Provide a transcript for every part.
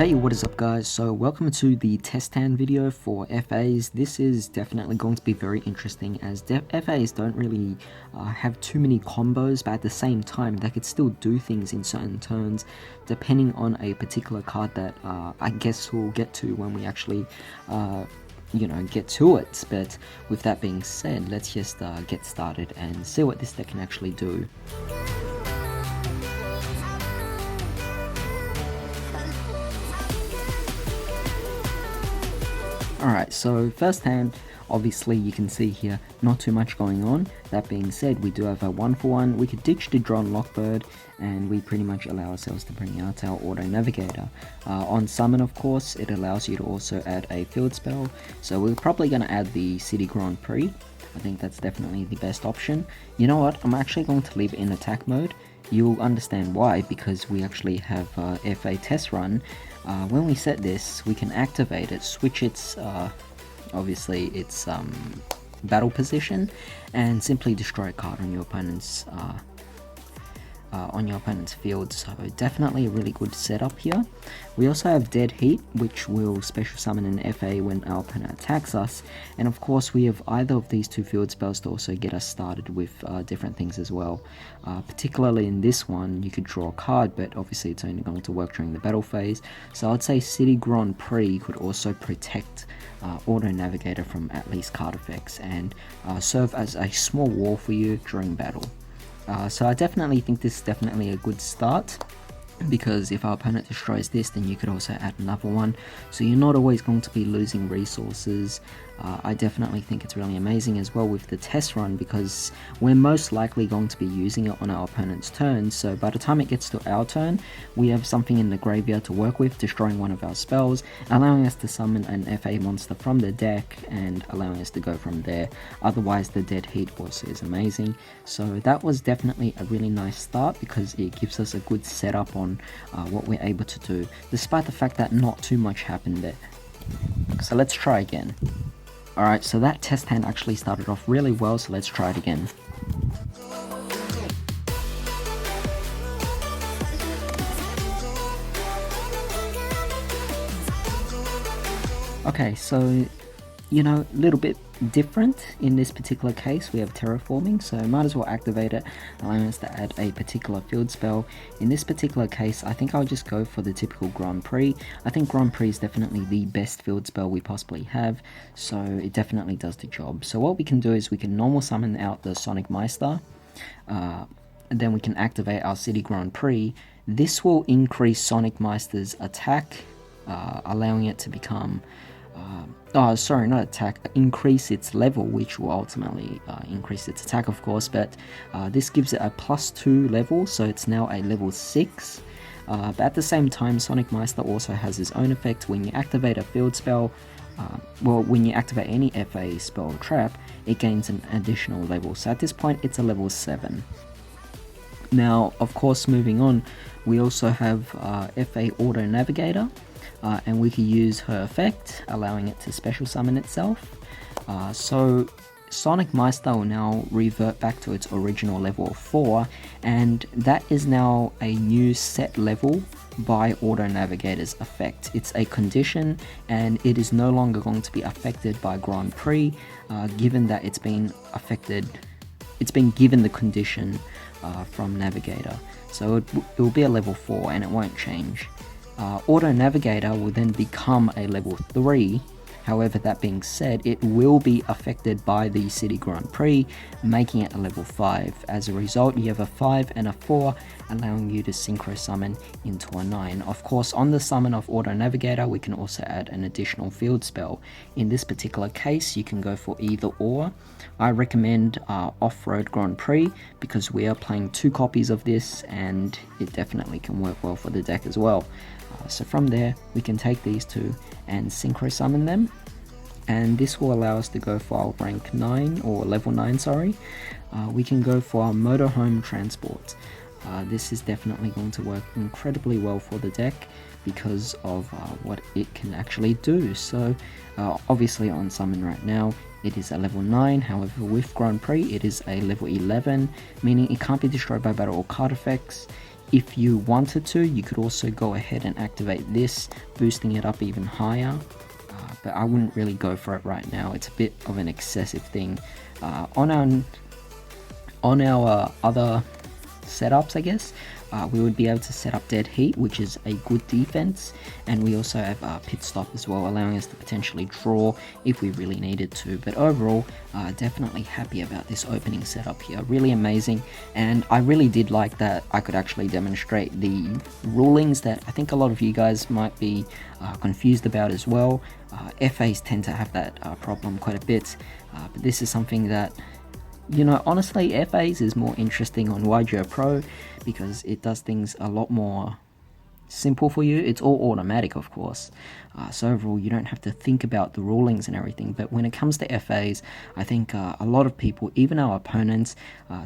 Hey, what is up guys? So welcome to the Testhand video for F.A.s. This is definitely going to be very interesting as F.A.s don't really have too many combos, but at the same time they could still do things in certain turns depending on a particular card that I guess we'll get to when we actually get to it. But with that being said, let's just get started and see what this deck can actually do. Alright, so first hand, obviously you can see here, not too much going on. That being said, we do have a 1-for-1. We could ditch the Drone Lockbird, and we pretty much allow ourselves to bring out our Auto Navigator. On summon, of course, it allows you to also add a field spell, so we're probably going to add the City Grand Prix. I think that's definitely the best option. You know what, I'm actually going to leave it in attack mode. You'll understand why, because we actually have F.A. test run. When we set this, we can activate it, switch its, obviously its battle position, and simply destroy a card on your opponent's field. So definitely a really good setup here. We also have Dead Heat, which will special summon an F.A. when our opponent attacks us, and of course we have either of these two field spells to also get us started with different things as well. Particularly in this one, you could draw a card, but obviously it's only going to work during the battle phase, so I'd say City Grand Prix could also protect Auto Navigator from at least card effects, and serve as a small wall for you during battle. So I definitely think this is definitely a good start, because if our opponent destroys this, then you could also add another one, so you're not always going to be losing resources. I definitely think it's really amazing as well with the test run, because we're most likely going to be using it on our opponent's turn, so by the time it gets to our turn, we have something in the graveyard to work with, destroying one of our spells, allowing us to summon an F.A. monster from the deck, and allowing us to go from there. Otherwise, the Dead Heat also is amazing. So that was definitely a really nice start, because it gives us a good setup on what we're able to do, despite the fact that not too much happened there. So let's try again. Alright, so that test hand actually started off really well, so let's try it again. Okay, so, a little bit different in this particular case. We have terraforming, so might as well activate it, allowing us to add a particular field spell. In this particular case, I think I'll just go for the typical Grand Prix. I think Grand Prix is definitely the best field spell we possibly have, so it definitely does the job. So what we can do is we can normal summon out the Sonic Meister, and then we can activate our City Grand Prix. This will increase Sonic Meister's attack, allowing it to become increase its level, which will ultimately increase its attack, of course, but this gives it a +2 level, so it's now a level 6. But at the same time, Sonic Meister also has his own effect. When you activate a field spell, when you activate any F.A. spell or trap, it gains an additional level, so at this point it's a level 7. Now, of course, moving on, we also have F.A. Auto Navigator. And we can use her effect, allowing it to special summon itself. So Sonic Meister will now revert back to its original level of 4, and that is now a new set level by Auto Navigator's effect. It's a condition, and it is no longer going to be affected by Grand Prix, given that it's been given the condition from Navigator. So it will be a level 4 and it won't change. Auto Navigator will then become a level 3, however, that being said, it will be affected by the City Grand Prix, making it a level 5. As a result, you have a 5 and a 4, allowing you to synchro summon into a 9. Of course, on the summon of Auto Navigator, we can also add an additional field spell. In this particular case, you can go for either or. I recommend Off-Road Grand Prix, because we are playing 2 copies of this, and it definitely can work well for the deck as well. So from there, we can take these two and synchro summon them, and this will allow us to go for our rank 9, or level 9, sorry. We can go for our Motorhome Transport. This is definitely going to work incredibly well for the deck, because of what it can actually do. So obviously on summon right now, it is a level 9, however with Grand Prix it is a level 11, meaning it can't be destroyed by battle or card effects. If you wanted to, you could also go ahead and activate this, boosting it up even higher. But I wouldn't really go for it right now. It's a bit of an excessive thing. On our other setups, I guess, we would be able to set up Dead Heat, which is a good defense, and we also have Pit Stop as well, allowing us to potentially draw if we really needed to. But overall, definitely happy about this opening setup here. Really amazing, and I really did like that I could actually demonstrate the rulings that I think a lot of you guys might be confused about as well. F.A.s tend to have that problem quite a bit, but this is something that, you know, honestly, F.A.s is more interesting on Yugioh Pro because it does things a lot more simple for you. It's all automatic, of course. So overall, you don't have to think about the rulings and everything. But when it comes to F.A.s, I think a lot of people, even our opponents,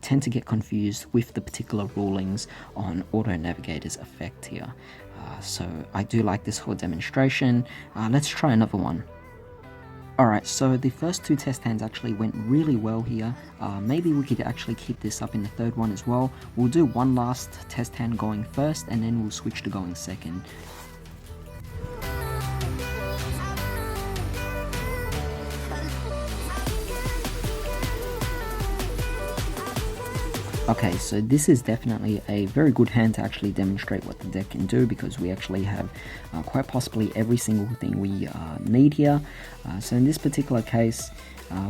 tend to get confused with the particular rulings on Auto Navigator's effect here. So I do like this whole demonstration. Let's try another one. Alright, so the first two test hands actually went really well here. Maybe we could actually keep this up in the third one as well. We'll do one last test hand going first, and then we'll switch to going second. Okay, so this is definitely a very good hand to actually demonstrate what the deck can do, because we actually have quite possibly every single thing we need here. So in this particular case,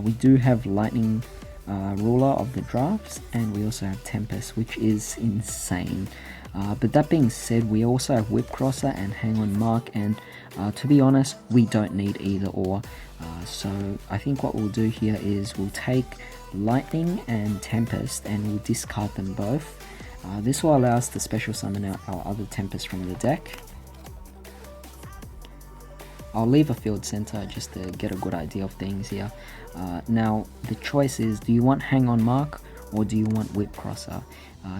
we do have Lightning Ruler of the drafts, and we also have Tempest, which is insane. But that being said, we also have Whip Crosser and Hang On Mark, and to be honest, we don't need either or. So I think what we'll do here is we'll take Lightning and Tempest and we'll discard them both. This will allow us to special summon out our other Tempest from the deck. I'll leave a field center just to get a good idea of things here. Now the choice is, do you want Hang On Mark or do you want Whip Crosser?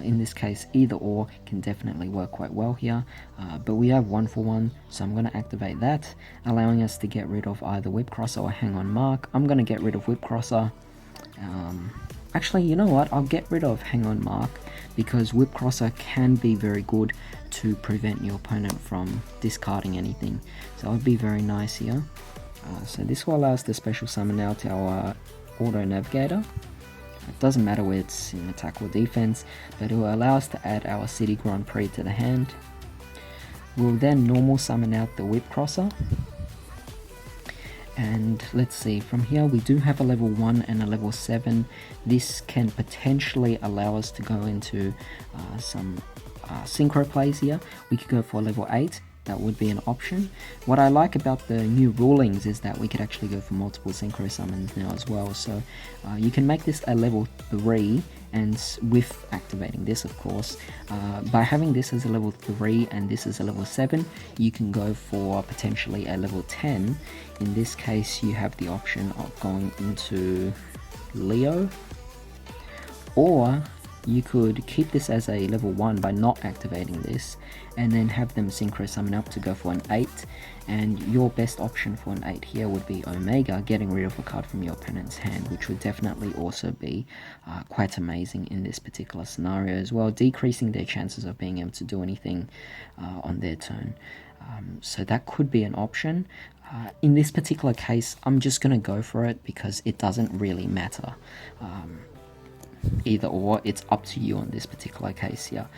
In this case, either or can definitely work quite well here, but we have 1-for-1, so I'm going to activate that, allowing us to get rid of either Whip Crosser or Hang On Mark. I'm going to get rid of Whip Crosser. Actually, you know what, I'll get rid of Hang On Mark, because Whip Crosser can be very good to prevent your opponent from discarding anything, so that would be very nice here. So this will allow us to special summon out our Auto Navigator. It doesn't matter whether it's in attack or defense, but it will allow us to add our City Grand Prix to the hand. We'll then normal summon out the Whip Crosser. And let's see, from here we do have a level 1 and a level 7. This can potentially allow us to go into some synchro plays here. We could go for a level 8. That would be an option. What I like about the new rulings is that we could actually go for multiple synchro summons now as well. So you can make this a level 3, and with activating this, of course, by having this as a level 3 and this as a level 7, you can go for potentially a level 10. In this case, you have the option of going into Leo, or you could keep this as a level 1 by not activating this, and then have them synchro summon up to go for an 8, and your best option for an 8 here would be Omega, getting rid of a card from your opponent's hand, which would definitely also be quite amazing in this particular scenario as well, decreasing their chances of being able to do anything on their turn. So that could be an option. In this particular case, I'm just going to go for it because it doesn't really matter. Either or, it's up to you on this particular case here.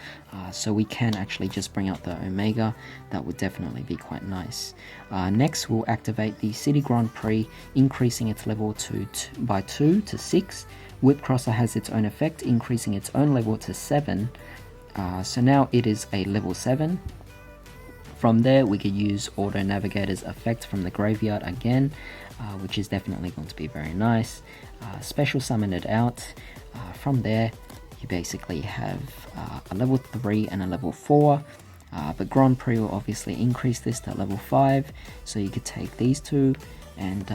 So we can actually just bring out the Omega. That would definitely be quite nice. Next, we'll activate the City Grand Prix, increasing its level by 2 to 6. Whip Crosser has its own effect, increasing its own level to 7. So now it is a level 7. From there, we could use Auto Navigator's effect from the graveyard again, which is definitely going to be very nice. Special summon it out. From there, you basically have a level 3 and a level 4, but Grand Prix will obviously increase this to level 5, so you could take these two and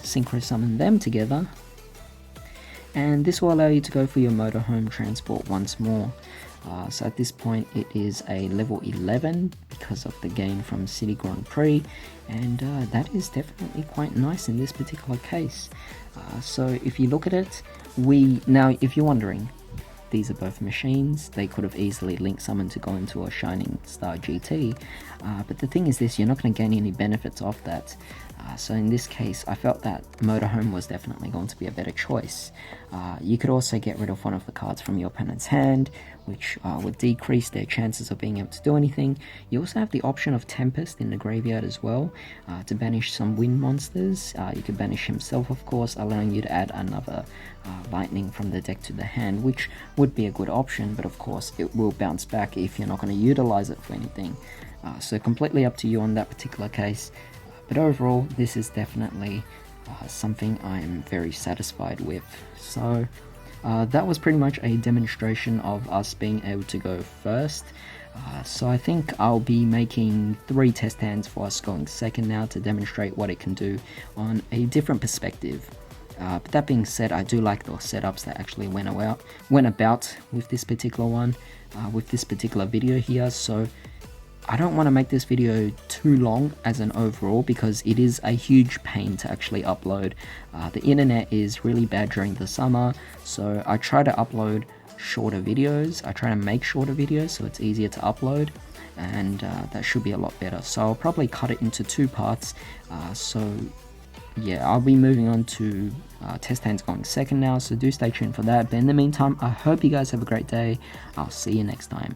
synchro summon them together, and this will allow you to go for your motorhome transport once more. So at this point it is a level 11 because of the gain from City Grand Prix, and that is definitely quite nice in this particular case. So if you look at it, now if you're wondering, these are both machines. They could have easily linked someone to go into a Shining Star GT, but the thing is this, you're not going to gain any benefits off that. So in this case, I felt that Motorhome was definitely going to be a better choice. You could also get rid of one of the cards from your opponent's hand, which would decrease their chances of being able to do anything. You also have the option of Tempest in the graveyard as well, to banish some wind monsters. You could banish himself, of course, allowing you to add another lightning from the deck to the hand, which would be a good option, but of course it will bounce back if you're not going to utilize it for anything. So completely up to you on that particular case. But overall, this is definitely something I'm very satisfied with. So that was pretty much a demonstration of us being able to go first. So I think I'll be making 3 test hands for us going second now to demonstrate what it can do on a different perspective. But that being said, I do like the setups that actually went about with this particular one, with this particular video here. So I don't want to make this video too long as an overall, because it is a huge pain to actually upload. The internet is really bad during the summer, so I try to upload shorter videos. I try to make shorter videos so it's easier to upload, and that should be a lot better. So I'll probably cut it into 2 parts. So yeah, I'll be moving on to test hands going second now, so do stay tuned for that. But in the meantime, I hope you guys have a great day. I'll see you next time.